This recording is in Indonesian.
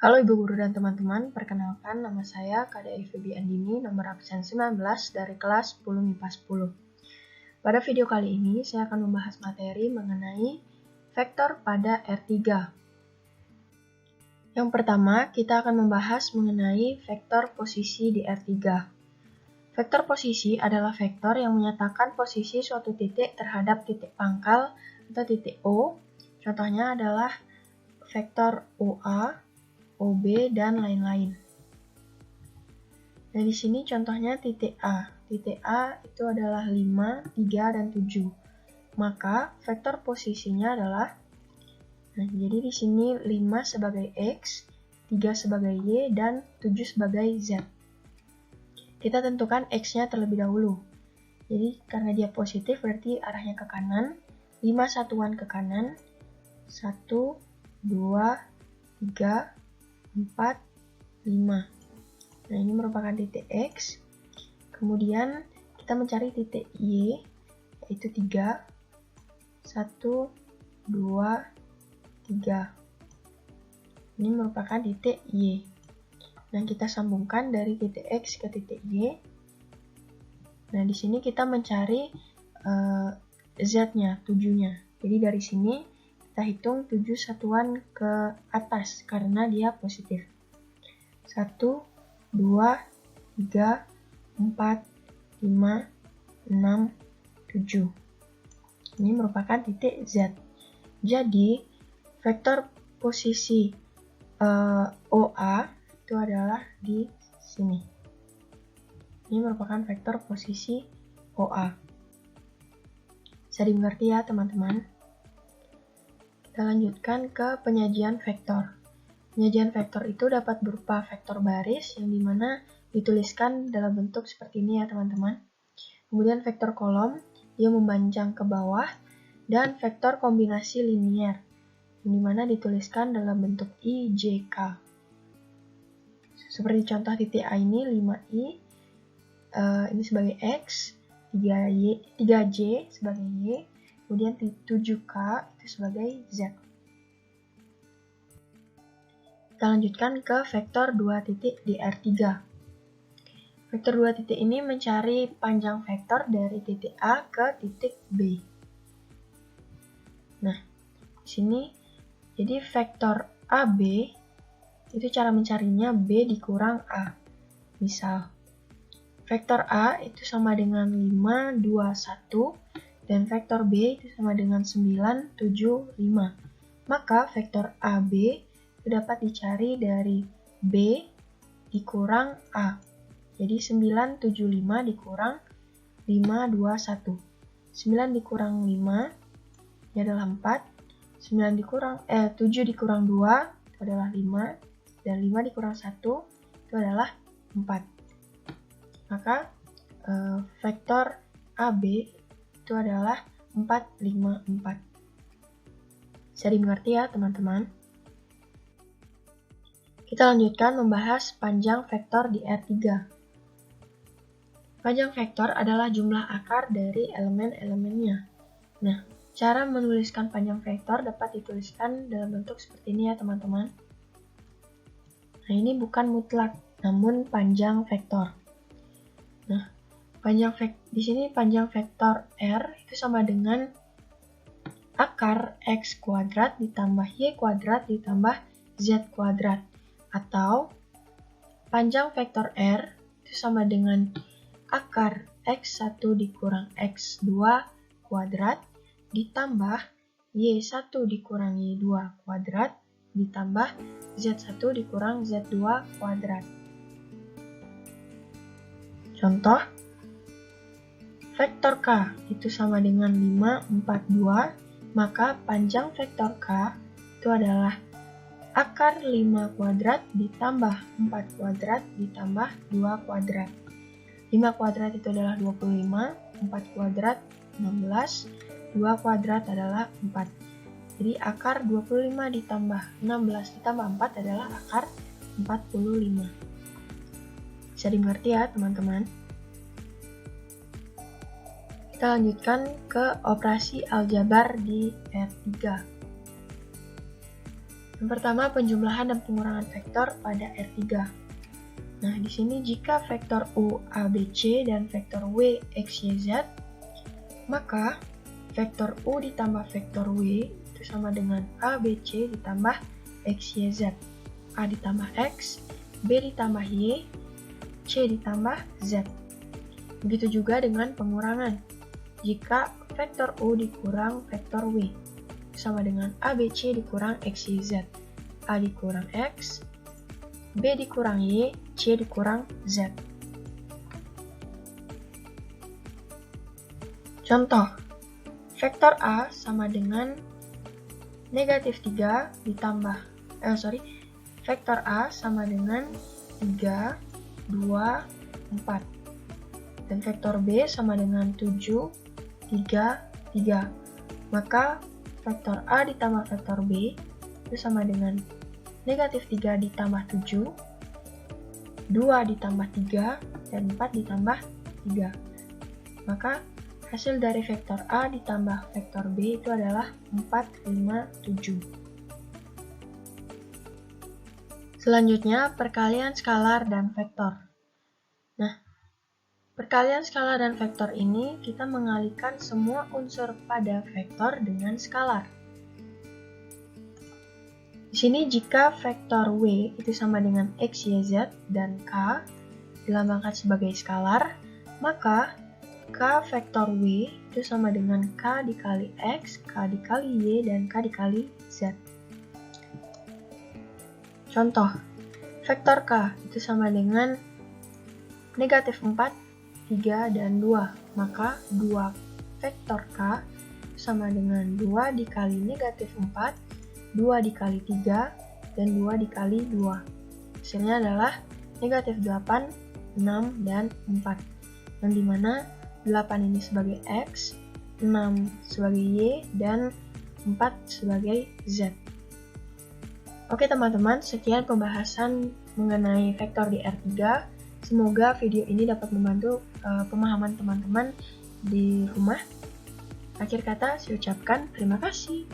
Halo Ibu Guru dan teman-teman, perkenalkan nama saya KDI Febi Andini, nomor absen 19 dari kelas 10 MIPA 10. Pada video kali ini, saya akan membahas materi mengenai vektor pada R3. Yang pertama, kita akan membahas mengenai vektor posisi di R3. Vektor posisi adalah vektor yang menyatakan posisi suatu titik terhadap titik pangkal atau titik O. Contohnya adalah vektor OA, OB, dan lain-lain. Nah, di sini contohnya titik A. Titik A itu adalah 5, 3, dan 7. Maka vektor posisinya adalah, jadi di sini 5 sebagai X, 3 sebagai Y, dan 7 sebagai Z. Kita tentukan X-nya terlebih dahulu. Jadi karena dia positif berarti arahnya ke kanan, 5 satuan ke kanan, 1, 2, 3, 4, 5. Nah, ini merupakan titik X. Kemudian kita mencari titik Y, yaitu 3. 1, 2, 3. Ini merupakan titik Y. Nah, kita sambungkan dari titik X ke titik Y. Nah, di sini kita mencari Z-nya, 7-nya. Jadi dari sini kita hitung 7 satuan ke atas karena dia positif. 1, 2, 3, 4, 5, 6, 7. Ini merupakan titik Z. Jadi, vektor posisi OA itu adalah di sini. Ini merupakan vektor posisi OA. Bisa dimengerti ya, teman-teman? Kita lanjutkan ke penyajian vektor. Penyajian vektor itu dapat berupa vektor baris yang dimana dituliskan dalam bentuk seperti ini ya teman-teman. Kemudian vektor kolom, dia memanjang ke bawah, dan vektor kombinasi linier yang dimana dituliskan dalam bentuk IJK. Seperti contoh titik A ini 5I, ini sebagai X, 3J sebagai Y, kemudian 7K itu sebagai Z. Kita lanjutkan ke vektor 2 titik di R3. Vektor 2 titik ini mencari panjang vektor dari titik A ke titik B. Nah, di sini jadi vektor AB itu cara mencarinya B dikurang A. Misal, vektor A itu sama dengan 5, 2, 1, dan vektor B itu sama dengan 9, 7, 5. Maka vektor AB itu dapat dicari dari B dikurang A. Jadi 9, 7, 5 dikurang 5, 2, 1. 9 dikurang 5 ini adalah 4. 7 dikurang 2 itu adalah 5. Dan 5 dikurang 1 itu adalah 4. Maka vektor AB itu adalah 4, 5, 4. Bisa dimengerti ya teman-teman? Kita lanjutkan membahas panjang vektor di R3. Panjang vektor adalah jumlah akar dari elemen-elemennya. Nah, cara menuliskan panjang vektor dapat dituliskan dalam bentuk seperti ini ya teman-teman. Nah, ini bukan mutlak, namun panjang vektor. Nah, di sini panjang vektor R itu sama dengan akar X kuadrat ditambah Y kuadrat ditambah Z kuadrat. Atau panjang vektor R itu sama dengan akar X1 dikurang X2 kuadrat ditambah Y1 dikurang Y2 kuadrat ditambah Z1 dikurang Z2 kuadrat. Contoh, vektor K itu sama dengan 5, 4, 2, maka panjang vektor K itu adalah akar 5 kuadrat ditambah 4 kuadrat ditambah 2 kuadrat. 5 kuadrat itu adalah 25, 4 kuadrat 16, 2 kuadrat adalah 4. Jadi akar 25 ditambah 16 ditambah 4 adalah akar 45. Bisa dimengerti ya teman-teman? Kita lanjutkan ke operasi aljabar di R3. Yang pertama, penjumlahan dan pengurangan vektor pada R3. Nah, di sini jika vektor U ABC dan vektor W XYZ, maka vektor U ditambah vektor W itu sama dengan ABC ditambah XYZ. A ditambah X, B ditambah Y, C ditambah Z. Begitu juga dengan pengurangan. Jika vektor U dikurang vektor W, sama dengan ABC dikurang XYZ. A dikurang X, B dikurang Y, C dikurang Z. Contoh, vektor A sama dengan negatif 3 ditambah, vektor A sama dengan 3, 2, 4. Dan vektor B sama dengan 7, 3, 3. Maka vektor A ditambah vektor B itu sama dengan negatif 3 ditambah 7, 2 ditambah 3, dan 4 ditambah 3. Maka hasil dari vektor A ditambah vektor B itu adalah 4, 5, 7. Selanjutnya, perkalian skalar dan vektor. Nah, perkalian skalar dan vektor ini kita mengalihkan semua unsur pada vektor dengan skalar. Di sini jika vektor W itu sama dengan X, Y, Z dan K dilambangkan sebagai skalar, maka K vektor W itu sama dengan K dikali X, K dikali Y, dan K dikali Z. Contoh, vektor K itu sama dengan negatif 4, 3, dan 2. Maka 2 vektor K sama dengan 2 dikali negatif 4, 2 dikali 3, dan 2 dikali 2. Hasilnya adalah negatif 8, 6, dan 4. Yang dimana 8 ini sebagai X, 6 sebagai Y, dan 4 sebagai Z. Oke teman-teman, sekian pembahasan mengenai vektor di R3. Semoga video ini dapat membantu pemahaman teman-teman di rumah. Akhir kata, saya ucapkan terima kasih.